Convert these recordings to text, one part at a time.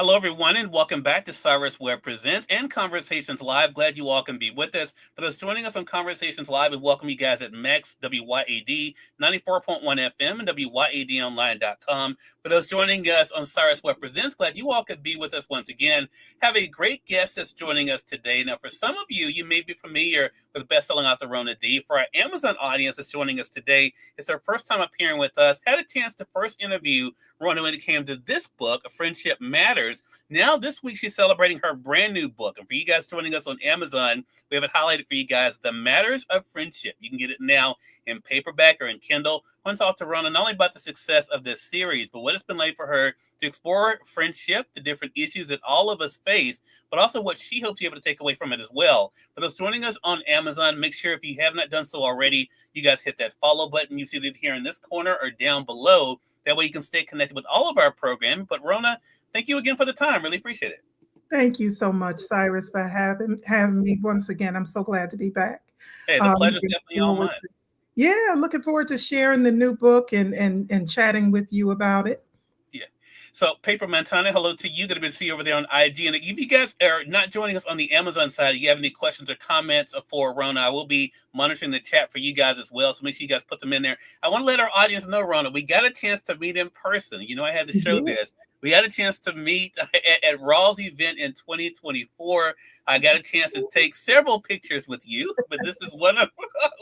Hello, everyone, and welcome back to Cyrus Webb Presents and Conversations Live. Glad you all can be with us. For those joining us on Conversations Live, we welcome you guys at Max WYAD 94.1 FM and WYADonline.com. For those joining us on Cyrus Webb Presents, glad you all could be with us once again. Have a great guest that's joining us today. Now, for some of you, you may be familiar with best-selling author Rona D. For our Amazon audience that's joining us today, it's her first time appearing with us. Had a chance to first interview Rona when it came to this book, Friendship Matters. Now, this week, she's celebrating her brand new book. And for you guys joining us on Amazon, we have it highlighted for you guys, The Matters of Friendship. You can get it now in paperback or in Kindle. I want to talk to Rona not only about the success of this series, but what it's been like for her to explore friendship, the different issues that all of us face, but also what she hopes you're able to take away from it as well. For those joining us on Amazon, make sure if you have not done so already, you guys hit that follow button. You see it here in this corner or down below. That way you can stay connected with all of our programming. But Rona, thank you again for the time. Really appreciate it. Thank you so much, Cyrus, for having me once again. I'm so glad to be back. Hey, the pleasure's Looking definitely all forward mine. yeah, looking forward to sharing the new book and chatting with you about it. Yeah. So, Paper Montana, hello to you. Good to see you over there on IG. And if you guys are not joining us on the Amazon side, you have any questions or comments for Rona, I will be monitoring the chat for you guys as well. So make sure you guys put them in there. I want to let our audience know, Rona, we got a chance to meet in person. You know, I had to show Yeah, this. We had a chance to meet at Raw's event in 2024. I got a chance to take several pictures with you, but this is one of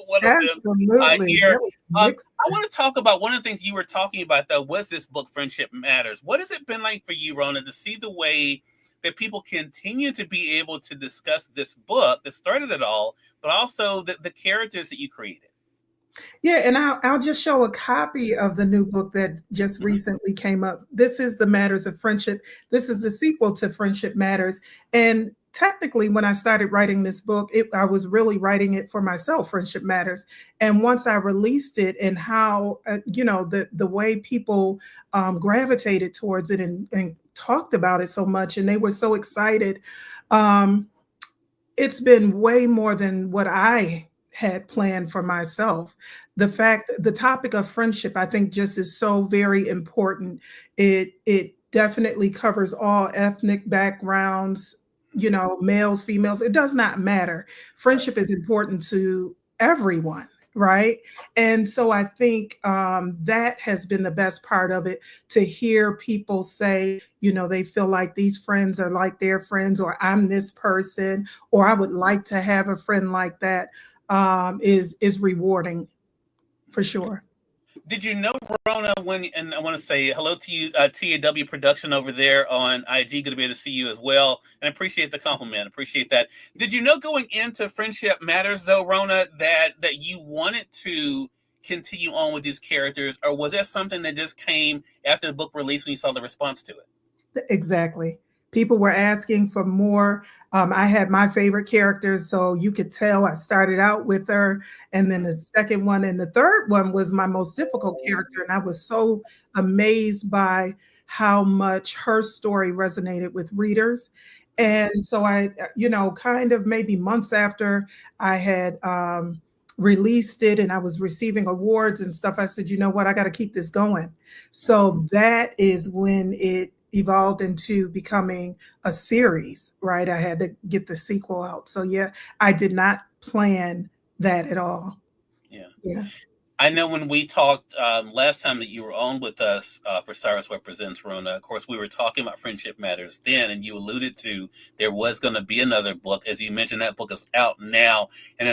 one of them absolutely. here. That was Um, mixed. I want to talk about one of the things you were talking about, though, was this book, Friendship Matters. What has it been like for you, Rona, to see the way that people continue to be able to discuss this book that started it all, but also the characters that you created? Yeah, and I'll just show a copy of the new book that just Mhm. recently came up. This is The Matters of Friendship. This is the sequel to Friendship Matters. And technically, when I started writing this book, I was really writing it for myself, Friendship Matters. And once I released it and how, the way people gravitated towards it and talked about it so much, and they were so excited. Um, it's been way more than what I had planned for myself. The topic of friendship, I think, just is so very important. It definitely covers all ethnic backgrounds, males, females. It does not matter. Right. Friendship is important to everyone, right? And so I think that has been the best part of it, to hear people say, they feel like these friends are like their friends, or I'm this person, or I would like to have a friend like that, is rewarding for sure. Did you know, Rona, and I want to say hello to you, TAW Production over there on IG. Good to be able to see you as well. And appreciate the compliment. Appreciate that. Did you know going into Friendship Matters, though, Rona, that you wanted to continue on with these characters, or was that something that just came after the book release and you saw the response to it? Exactly. People were asking for more. I had my favorite characters, so you could tell I started out with her, and then the second one and the third one was my most difficult character, and I was so amazed by how much her story resonated with readers. And so I, kind of maybe months after I had released it and I was receiving awards and stuff, I said, you know what, I got to keep this going. So that is when it evolved into becoming a series, right? I had to get the sequel out. So yeah, I did not plan that at all. Yeah. Yeah. I know when we talked last time that you were on with us for Cyrus Webb Presents, Rona, of course, we were talking about Friendship Matters then, and you alluded to there was going to be another book. As you mentioned, that book is out now. And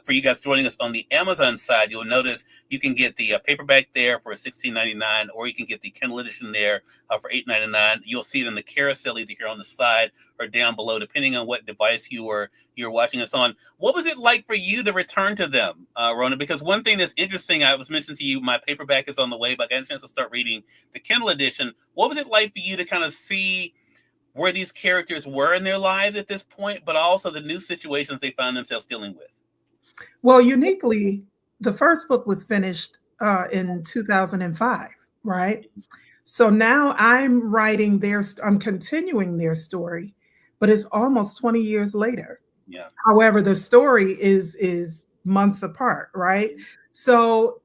for you guys joining us on the Amazon side, you'll notice you can get the paperback there for $16.99, or you can get the Kindle edition there for $8.99. You'll see it in the carousel either here on the side or down below, depending on what device you're watching us on. What was it like for you to return to them, Rona? Because one thing that's interesting, I was mentioning to you, my paperback is on the way, but I got a chance to start reading the Kindle edition. What was it like for you to kind of see where these characters were in their lives at this point, but also the new situations they found themselves dealing with? Well, uniquely, the first book was finished in 2005, right? So now I'm continuing their story, but it's almost 20 years later. Yeah. However, the story is months apart, right? So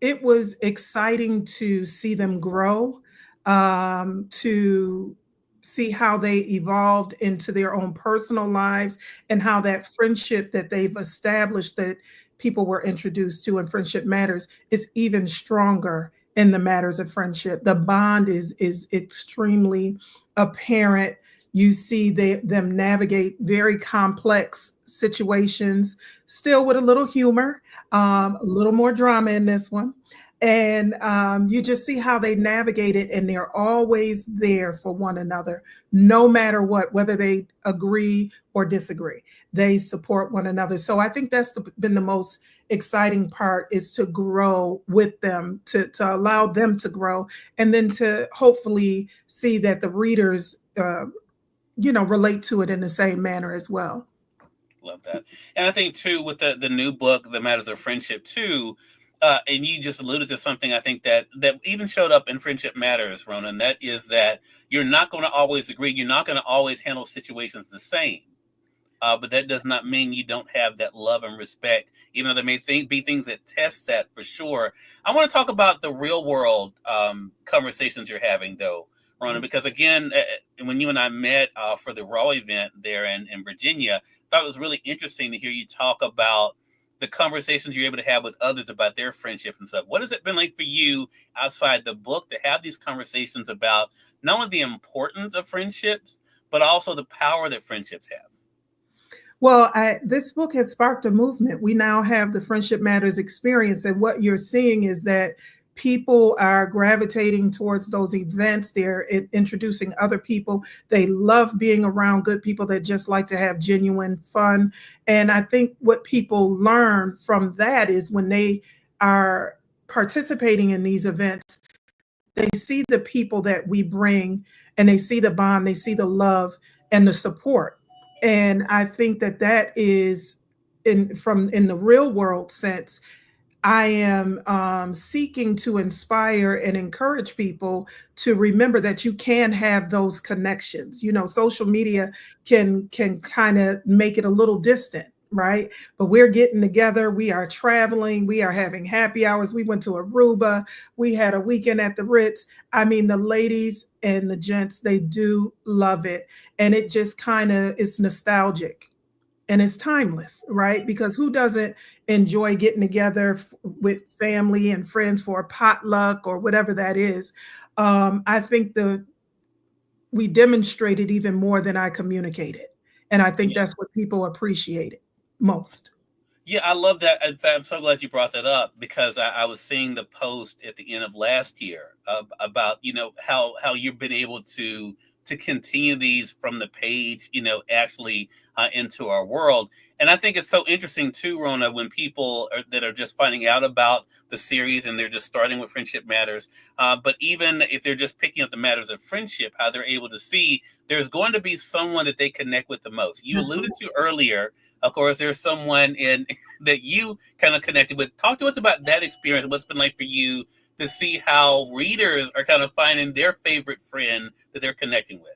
it was exciting to see them grow, to see how they evolved into their own personal lives and how that friendship that they've established that people were introduced to in Friendship Matters is even stronger in the matters of friendship. The bond is extremely apparent. You see them navigate very complex situations, still with a little humor, a little more drama in this one. And you just see how they navigate it, and they're always there for one another, no matter what, whether they agree or disagree. They support one another. So I think that's been the most exciting part, is to grow with them, to allow them to grow, and then to hopefully see that the readers, relate to it in the same manner as well. Love that. And I think too, with the new book, The Matters of Friendship too, and you just alluded to something I think that even showed up in Friendship Matters, Rona, and that is that you're not going to always agree. You're not going to always handle situations the same. But that does not mean you don't have that love and respect, even though there may be things that test that for sure. I want to talk about the real world conversations you're having, though, Rona, because again, when you and I met for the Raw event there in Virginia, I thought it was really interesting to hear you talk about the conversations you're able to have with others about their friendships and stuff. What has it been like for you outside the book to have these conversations about not only the importance of friendships, but also the power that friendships have? Well, this book has sparked a movement. We now have the Friendship Matters experience, and what you're seeing is that people are gravitating towards those events. They're introducing other people. They love being around good people that just like to have genuine fun. And I think what people learn from that is when they are participating in these events, they see the people that we bring, and they see the bond, they see the love and the support. And I think that that is in the real world sense. I am seeking to inspire and encourage people to remember that you can have those connections. Social media can kind of make it a little distant, right? But we're getting together. We are traveling. We are having happy hours. We went to Aruba. We had a weekend at the Ritz. I mean, the ladies and the gents, they do love it, and it just kind of is nostalgic. And it's timeless, right? Because who doesn't enjoy getting together with family and friends for a potluck or whatever that is? I think we demonstrated even more than I communicated, and I think Yeah. that's what people appreciated most. Yeah, I love that. In fact, I'm so glad you brought that up because I was seeing the post at the end of last year about how you've been able to continue these from the page, actually into our world. And I think it's so interesting too, Rona, when people that are just finding out about the series and they're just starting with Friendship Matters. But even if they're just picking up the matters of friendship, how they're able to see there's going to be someone that they connect with the most. You alluded Mhm. to earlier, of course, there's someone in that you kind of connected with. Talk to us about that experience. What's been like for you to see how readers are kind of finding their favorite friend that they're connecting with.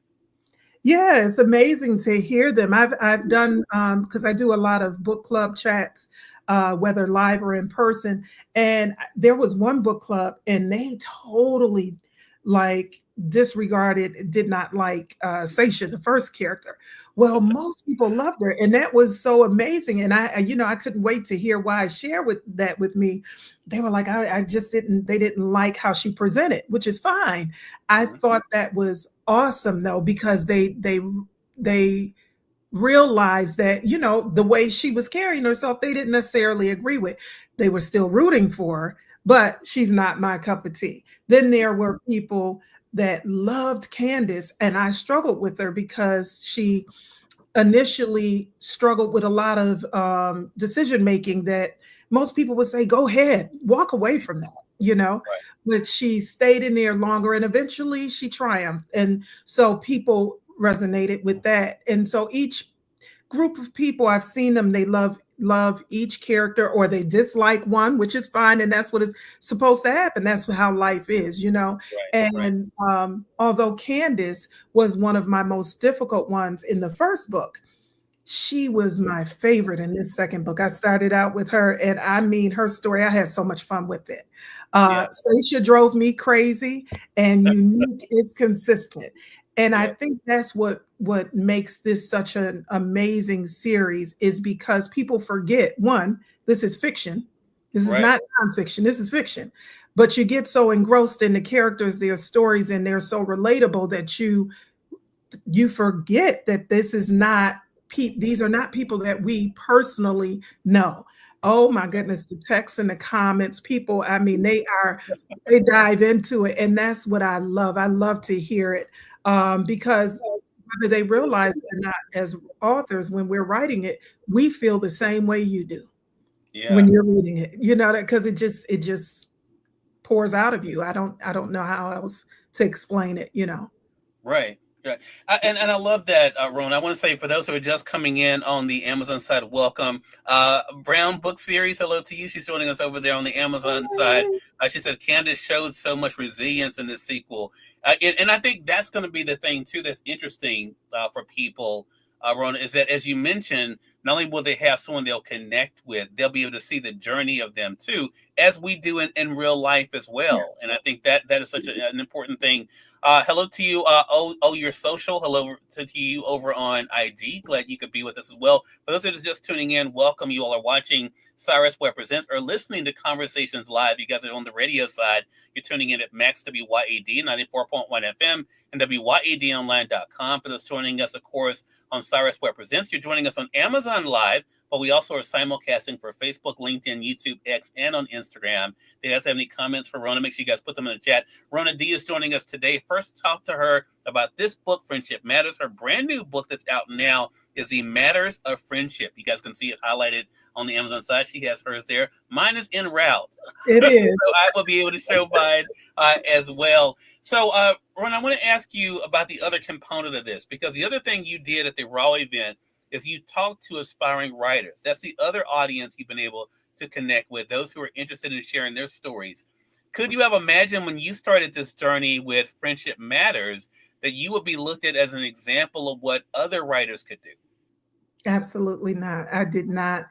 Yeah, it's amazing to hear them. I've done because I do a lot of book club chats, whether live or in person. And there was one book club, and they totally like disregarded, did not like Seisha, the first character. Well, most people loved her, and that was so amazing. And I couldn't wait to hear why share with that with me. They were like, I just didn't. They didn't like how she presented, which is fine. I Mhm. thought that was awesome though, because they realized that the way she was carrying herself, they didn't necessarily agree with. They were still rooting for her, but she's not my cup of tea. Then there were people that loved Candace, and I struggled with her because she initially struggled with a lot of decision making that most people would say, go ahead, walk away from that. Right. But she stayed in there longer, and eventually she triumphed. And so people resonated with that. And so each group of people, I've seen them, they love each character, or they dislike one, which is fine, and that's what is supposed to happen. That's how life is. Right. Right. And although Candace was one of my most difficult ones in the first book, she was my favorite in this second book. I started out with her, and I mean, her story, I had so much fun with it. Yeah. Saisha drove me crazy, and Unique is consistent. And I Yeah. think that's what makes this such an amazing series is because people forget, one, this is fiction. This is Right. not nonfiction. This is fiction. But you get so engrossed in the characters, their stories, and they're so relatable that you forget that this is not these are not people that we personally know. Oh my goodness, the texts and the comments, people, I mean, they dive into it, and that's what I love. I love to hear it because whether they realize it or not, as authors, when we're writing it, we feel the same way you do when Yeah. you're reading it. You know that because it just pours out of you. I don't know how else to explain it. You know. Right. Right. And I love that, Ron. I want to say for those who are just coming in on the Amazon side, welcome. Brown Book Series, hello to you. She's joining us over there on the Amazon side. She said Candace showed so much resilience in this sequel. And I think that's going to be the thing, too, that's interesting for people, Ron, is that as you mentioned, not only will they have someone they'll connect with, they'll be able to see the journey of them, too, as we do in real life as well. Yes. And I think that is such an important thing. Hello to you, your social. Hello to you over on IG. Glad you could be with us as well. For those that are just tuning in, welcome. You all are watching Cyrus Webb Presents or listening to Conversations Live. You guys are on the radio side. You're tuning in at Max WYAD 94.1 FM and WYADonline.com. For those joining us, of course, on Cyrus Webb Presents, you're joining us on Amazon Live, but we also are simulcasting for Facebook, LinkedIn, YouTube, X, and on Instagram. If you guys have any comments for Rona, make sure you guys put them in the chat. Rona D is joining us today. First, talk to her about this book, Friendship Matters. Her brand new book that's out now is The Matters of Friendship. You guys can see it highlighted on the Amazon side. She has hers there. Mine is en route. It So is. I will be able to show mine as well. So, Ron, I want to ask you about the other component of this, because the other thing you did at the Raw event is you talked to aspiring writers. That's the other audience you've been able to connect with, those who are interested in sharing their stories. Could you have imagined when you started this journey with Friendship Matters that you would be looked at as an example of what other writers could do? Absolutely not. I did not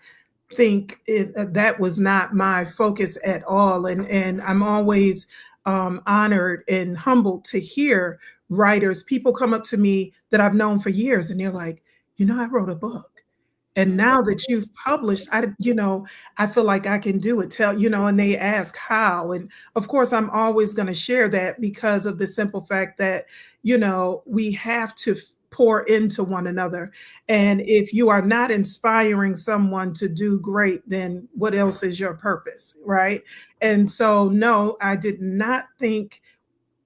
think that was not my focus at all. And I'm always honored and humbled to hear writers, people come up to me that I've known for years, and they're like, I wrote a book. And Mhm. now that you've published, I feel like I can do it. And they ask how. And of course, I'm always going to share that because of the simple fact that, we have to pour into one another. And if you are not inspiring someone to do great, then what else is your purpose? Right. And so, no, I did not think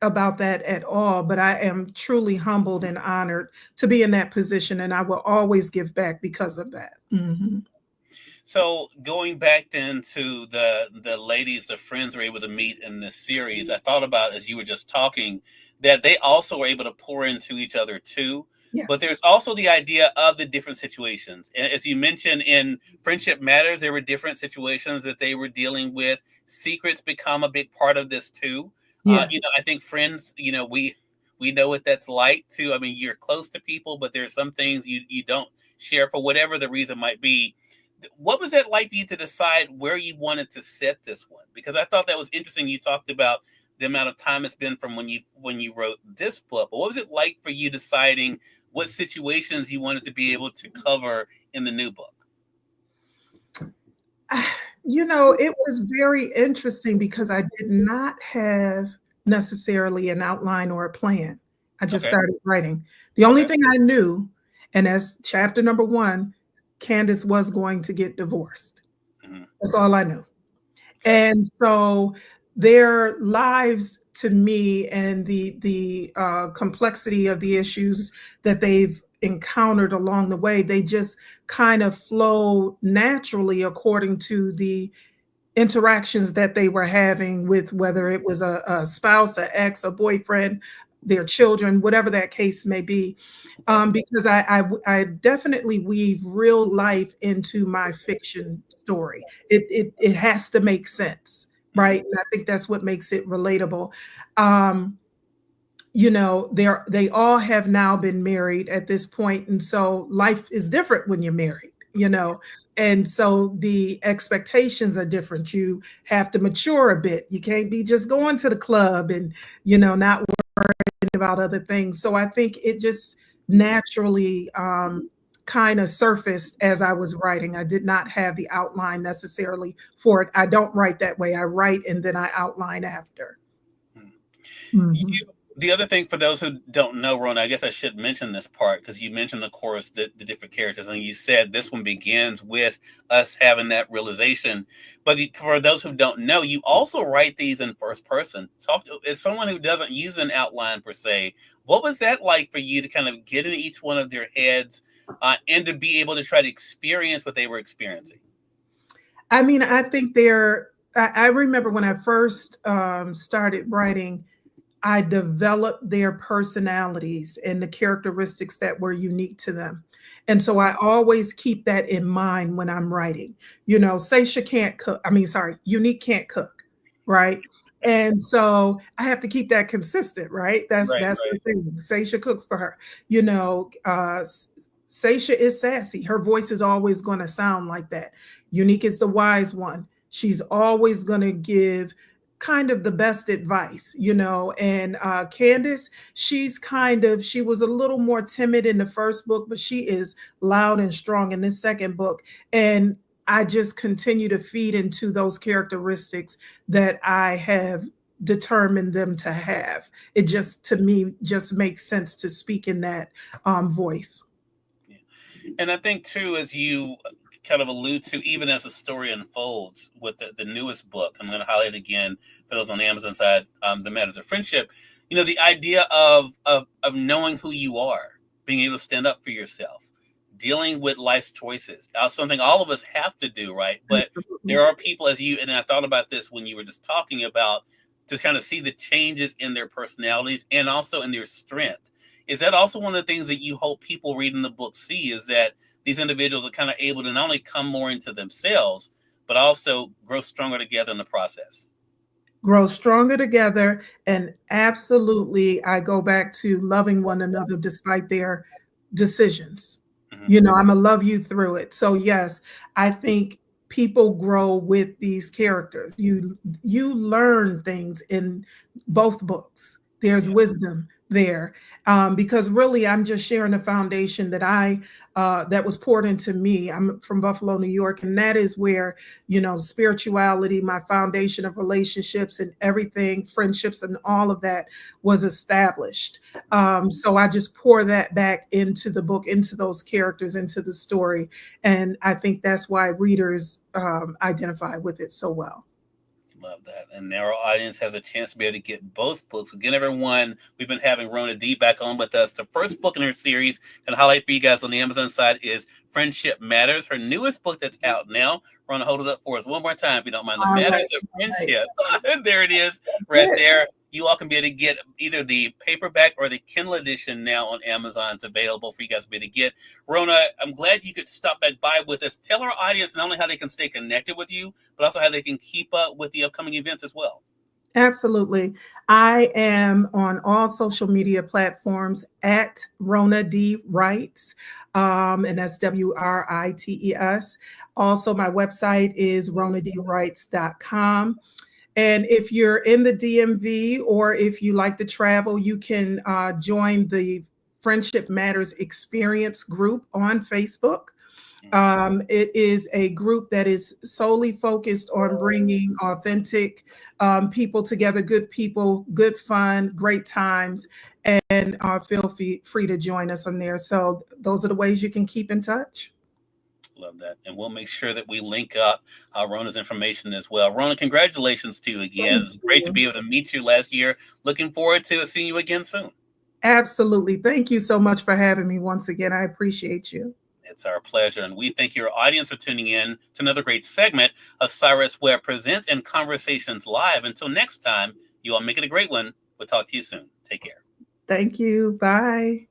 about that at all, but I am truly humbled and honored to be in that position, and I will always give back because of that. Mhm. So going back then to the ladies, the friends were able to meet in this series, I thought about as you were just talking that they also were able to pour into each other too. But Yes. there's also the idea of the different situations. And as you mentioned in Friendship Matters, there were different situations that they were dealing with. Secrets become a big part of this too. Yes. I think friends, we know what that's like too. I mean, you're close to people, but there's some things you don't share for whatever the reason might be. What was it like for you to decide where you wanted to set this one? Because I thought that was interesting. You talked about the amount of time it's been from when you wrote this book. But what was it like for you deciding what situations you wanted to be able to cover in the new book? It was very interesting because I did not have necessarily an outline or a plan. I just Okay. started writing. The only Okay. thing I knew, and as chapter number one, Candace was going to get divorced. Hmm. That's all I knew. Okay. And so their lives to me and the complexity of the issues that they've encountered along the way, they just kind of flow naturally according to the interactions that they were having with whether it was a spouse, an ex, a boyfriend, their children, whatever that case may be. Okay. Because I definitely weave real life into my fiction story. It has to make sense, right? Hmm. And I think that's what makes it relatable. Um, they all have now been married at this point, and so life is different when you're married. And so the expectations are different. You have to mature a bit. You can't be just going to the club and not about other things. So I think it just naturally kind of surfaced as I was writing. I did not have the outline necessarily for it. I don't write that way. I write and then I outline after. You, the other thing for those who don't know, Rona, I guess I should mention this part because you mentioned, of course, the different characters, and you said this one begins with us having that realization. But for those who don't know, you also write these in first person. Talk as someone who doesn't use an outline per se. What was that like for you to kind of get in each one of their heads and to be able to try to experience what they were experiencing? I mean, I think I remember when I first started writing, I developed their personalities and the characteristics that were unique to them. And so I always keep that in mind when I'm writing. You know, Seisha can't cook. I mean, sorry, Unique can't cook, right? And so I have to keep that consistent, right? Right, That's the right. thing. Seisha cooks for her. You know, Seisha is sassy. Her voice is always going to sound like that. Unique is the wise one. She's always going to give kind of the best advice, you know. And Candace, she was a little more timid in the first book, but she is loud and strong in this second book. And I just continue to feed into those characteristics that I have determined them to have. It just, to me, just makes sense to speak in that voice. And I think too, as you kind of allude to, even as the story unfolds with the newest book, I'm going to highlight again for those on the Amazon side, The Matters of Friendship. You know, the idea of knowing who you are, being able to stand up for yourself, dealing with life's choices, something all of us have to do, right? But there are people, as you and I thought about this when you were just talking about, to kind of see the changes in their personalities and also in their strength. Is that also one of the things that you hope people reading the book see, is that these individuals are kind of able to not only come more into themselves, but also grow stronger together in the process? Grow stronger together. And absolutely, I go back to loving one another despite their decisions. Hmm. You know, I'm gonna love you through it. So yes, I think people grow with these characters. You learn things in both books. There's Yeah. wisdom there, because really I'm just sharing the foundation that was poured into me. I'm from Buffalo, New York, and that is where, you know, spirituality, my foundation of relationships and everything, friendships and all of that was established. So I just pour that back into the book, into those characters, into the story. And I think that's why readers identify with it so well. Love that. And now our audience has a chance to be able to get both books. Again, everyone, we've been having Rona D back on with us. The first book in her series, and highlight for you guys on the Amazon side, is Friendship Matters, her newest book that's out now. Rona, hold it up for us one more time, if you don't mind. The All right. Matters of Friendship. There it is, That's right it. there. You all can be able to get either the paperback or the Kindle edition now on Amazon. It's available for you guys to be able to get. Rona, I'm glad you could stop back by with us. Tell our audience not only how they can stay connected with you, but also how they can keep up with the upcoming events as well. Absolutely. I am on all social media platforms at Rona D Writes, and that's WRITES. Also, my website is ronadwrites.com. And if you're in the DMV or if you like to travel, you can join the Friendship Matters Experience group on Facebook. It is a group that is solely focused on bringing authentic people together, good people, good fun, great times, and feel free to join us on there. So those are the ways you can keep in touch. Love that. And we'll make sure that we link up Rona's information as well. Rona, congratulations to you again. Thank It's great to you. be able to meet you last year. Looking forward to seeing you again soon. Absolutely. Thank you so much for having me once again. I appreciate you. It's our pleasure. And we thank your audience for tuning in to another great segment of Cyrus Webb Presents and Conversations Live. Until next time, you all make it a great one. We'll talk to you soon. Take care. Thank you. Bye.